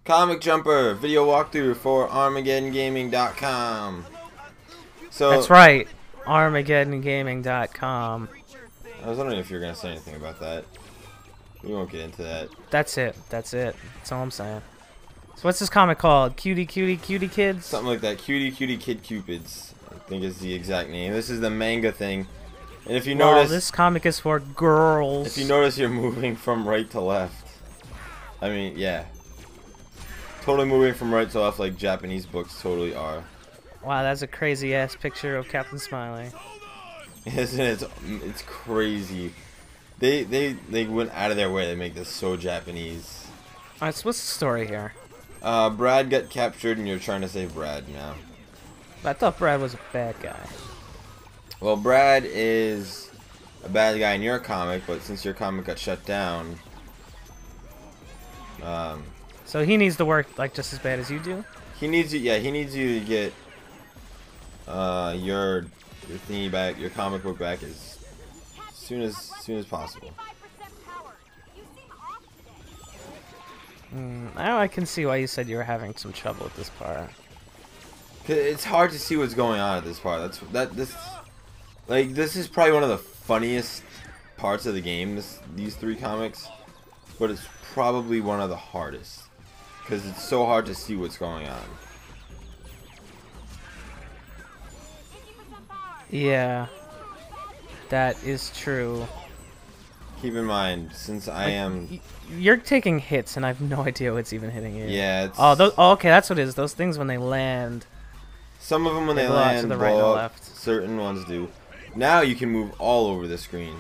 Comic Jumper video walkthrough for ArmageddonGaming.com. So That's right, ArmageddonGaming.com. I was wondering if you were gonna say anything about that. We won't get into that. That's it. That's all I'm saying. So what's this comic called? Cutie Kids? Something like that. Cutie Kid Cupids, I think is the exact name. This is the manga thing. And if you notice, this comic is for girls. if you notice, you're moving from right to left. I mean, yeah. Totally moving from right to left like Japanese books totally are. Wow, that's a crazy ass picture of Captain Smiley. Isn't it? It's crazy. They went out of their way to make this so Japanese. Alright, so what's the story here? Brad got captured and you're trying to save Brad now. I thought Brad was a bad guy. Well, Brad is a bad guy in your comic, but since your comic got shut down, so he needs to work like just as bad as you do? he needs you. Yeah, he needs you to get your thingy back, your comic book back as soon as possible. I can see why you said you were having some trouble with this part. It's hard to see what's going on at this part. This is probably one of the funniest parts of the game. These three comics, but it's probably one of the hardest because it's so hard to see what's going on. Yeah, that is true. Keep in mind, since I am... You're taking hits, and I have no idea what's even hitting you. Yeah, it's... Oh, okay, that's what it is. Those things when they land... Some of them when they blow out land, to the right and the blow up. left. Certain ones do. Now you can move all over the screen.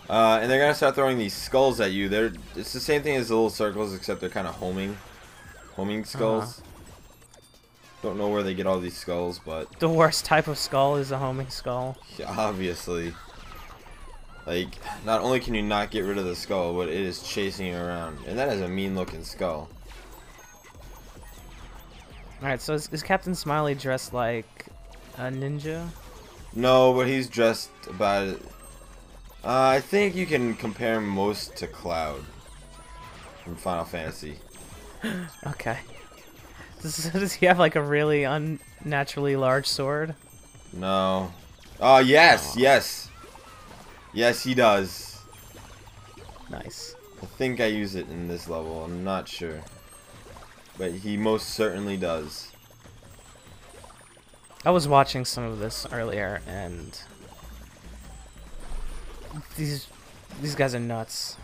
And they're going to start throwing these skulls at you. It's the same thing as the little circles, except they're kind of homing skulls. Don't know where they get all these skulls, but... The worst type of skull is a homing skull. Yeah, obviously. Like, not only can you not get rid of the skull, but it is chasing you around. And that is a mean-looking skull. Alright, so is Captain Smiley dressed like a ninja? No, but he's dressed about it. I think you can compare him most to Cloud from Final Fantasy. Okay. Does he have like a really unnaturally large sword? No. Oh, yes, yes. Yes, he does. Nice. I think I use it in this level. I'm not sure. But he most certainly does. I was watching some of this earlier, and these guys are nuts.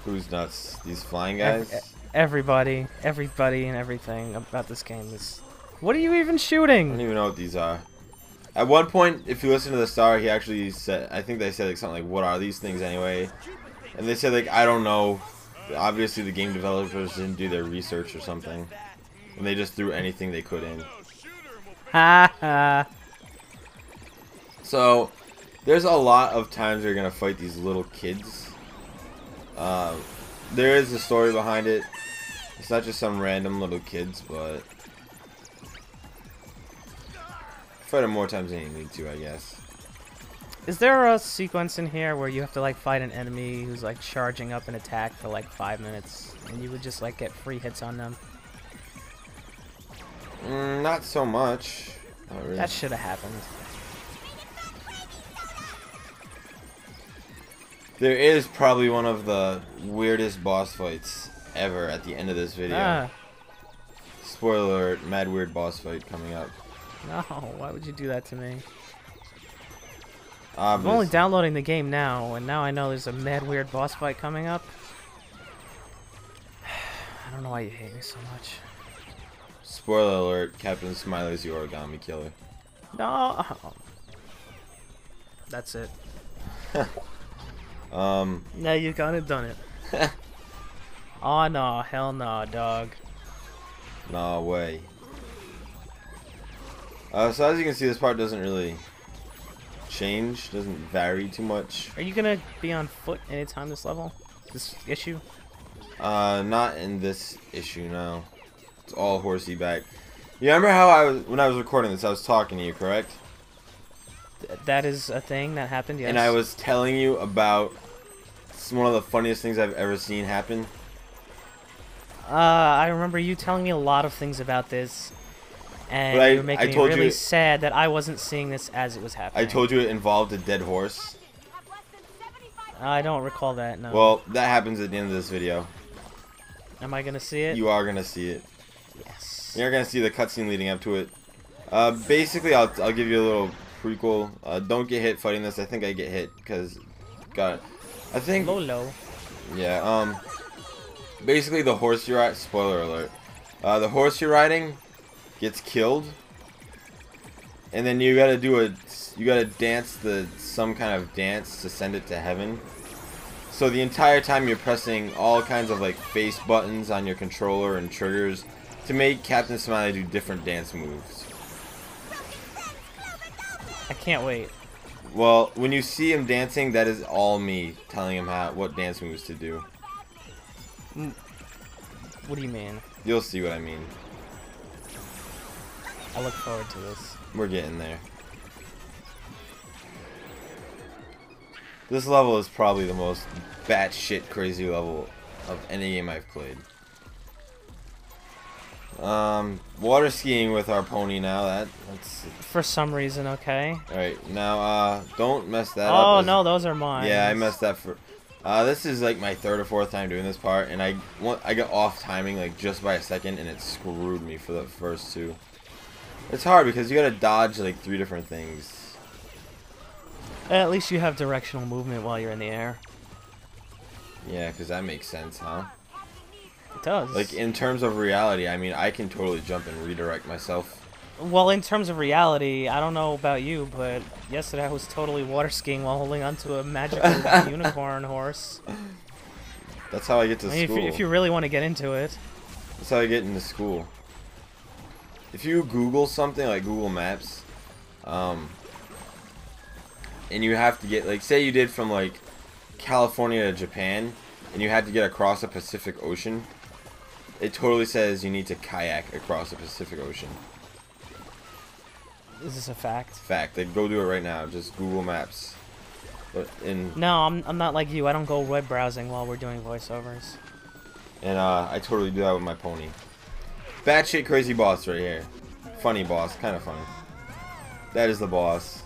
Who's nuts? These flying guys? Everybody and everything about this game is... What are you even shooting? I don't even know what these are. At one point, if you listen to the star, he actually said, I think they said like something like, "What are these things anyway?" And they said like, "I don't know." Obviously, the game developers didn't do their research or something, and they just threw anything they could in. Ha ha. So, there's a lot of times you're gonna fight these little kids. There is a story behind it. It's not just some random little kids, but fight them more times than you need to, I guess. Is there a sequence in here where you have to like fight an enemy who's like charging up an attack for like 5 minutes, and you would just like get free hits on them? Not so much. Not really. That should have happened. There is probably one of the weirdest boss fights ever at the end of this video. Spoiler alert, mad weird boss fight coming up. No, why would you do that to me? Obvious. I'm only downloading the game now, and now I know there's a mad weird boss fight coming up. I don't know why you hate me so much. Spoiler alert, Captain Smiley's the origami killer. No. That's it. Now you kinda done it. Oh no, hell no, dog. No way. So as you can see, this part doesn't really change, doesn't vary too much. Are you gonna be on foot anytime this level? This issue? Not in this issue, no. It's all horsey back. You remember how when I was recording this, I was talking to you, correct? That is a thing that happened, yes. And I was telling you about It's one of the funniest things I've ever seen happen. I remember you telling me a lot of things about this, and But you were making me really sad that I wasn't seeing this as it was happening. I told you it involved a dead horse. I don't recall that, no. Well, that happens at the end of this video. Am I gonna see it? You are gonna see it. Yes. You're gonna see the cutscene leading up to it. Basically, I'll give you a little prequel. Don't get hit fighting this. I think I get hit because, I think. Lolo. Yeah. Basically, the horse you're riding. Spoiler alert. The horse you're riding gets killed, and then you gotta dance some kind of dance to send it to heaven. So the entire time you're pressing all kinds of like face buttons on your controller and triggers to make Captain Smiley do different dance moves. I can't wait. Well, when you see him dancing, that is all me telling him what dance moves to do. What do you mean? You'll see what I mean. I look forward to this. We're getting there. This level is probably the most batshit crazy level of any game I've played. Water skiing with our pony now. That's For some reason, okay. Alright, now don't mess that up. Oh no, those are mine. Yeah, I messed that for. This is like my third or fourth time doing this part, and I got off timing like just by a second, and it screwed me for the first two. It's hard because you gotta dodge like 3 different things. At least you have directional movement while you're in the air. Yeah, because that makes sense, huh? It does. Like in terms of reality, I mean, I can totally jump and redirect myself. Well, in terms of reality, I don't know about you, but yesterday I was totally water skiing while holding onto a magical unicorn horse. That's how I get to school. If you really want to get into it. That's how I get into school. If you Google something like Google Maps, and you have to get, like, say you did from like California to Japan, and you had to get across the Pacific Ocean, it totally says you need to kayak across the Pacific Ocean. Is this a fact? Fact. Like, go do it right now. Just Google Maps. But No, I'm not like you. I don't go web browsing while we're doing voiceovers. And I totally do that with my pony. Batshit crazy boss right here. Funny boss. Kind of funny. That is the boss.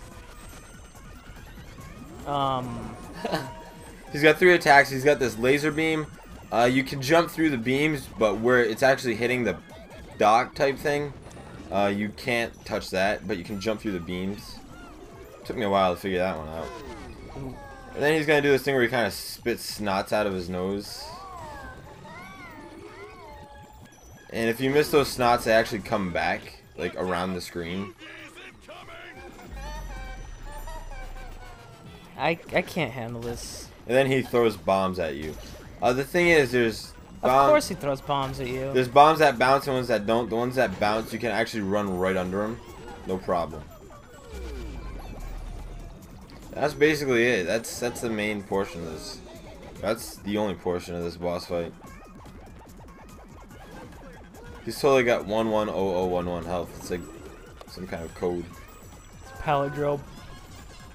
He's got 3 attacks. He's got this laser beam. You can jump through the beams, but where it's actually hitting the dock type thing, you can't touch that, but you can jump through the beams. Took me a while to figure that one out. And then he's gonna do this thing where he kind of spits snots out of his nose. And if you miss those snots, they actually come back, like, around the screen. I can't handle this. And then he throws bombs at you. The thing is, there's bombs. Of course he throws bombs at you. There's bombs that bounce and ones that don't. The ones that bounce, you can actually run right under them. No problem. That's basically it. That's the main portion of this. That's the only portion of this boss fight. He's totally got 110011 health. It's like some kind of code. It's a palindrome.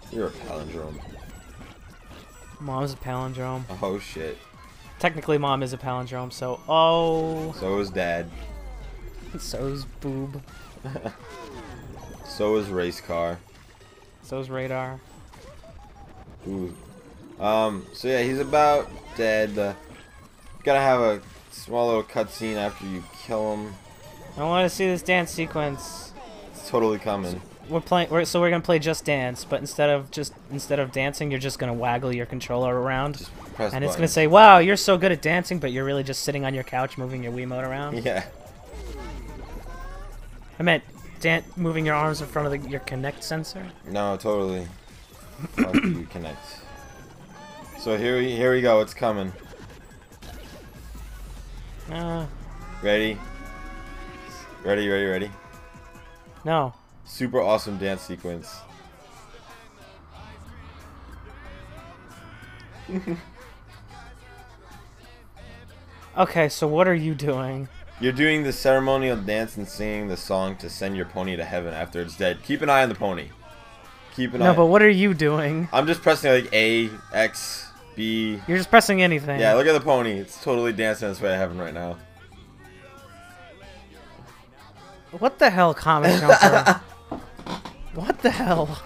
You're a palindrome. Mom's a palindrome. Oh shit. Technically, Mom is a palindrome, so oh. So is Dad. So's Boob. So is Race Car. So's Radar. Ooh. So yeah, he's about dead. Gotta have a small little cutscene after you kill him. I want to see this dance sequence. It's totally coming. We're gonna play Just Dance, but instead of dancing, you're just gonna waggle your controller around, Just press and it's buttons. gonna say, "Wow, you're so good at dancing," but you're really just sitting on your couch moving your Wiimote around. Yeah. I meant moving your arms in front of your Kinect sensor. No, totally. Fuck you, Connect. So here we go. It's coming. Ready? Ready? No. Super awesome dance sequence. Okay, so what are you doing? You're doing the ceremonial dance and singing the song to send your pony to heaven after it's dead. Keep an eye on the pony. Keep an eye. No, but what are you doing? I'm just pressing like A, X, B. You're just pressing anything. Yeah, look at the pony. It's totally dancing this way I have him right now. What the hell, Comic Jumper? What the hell?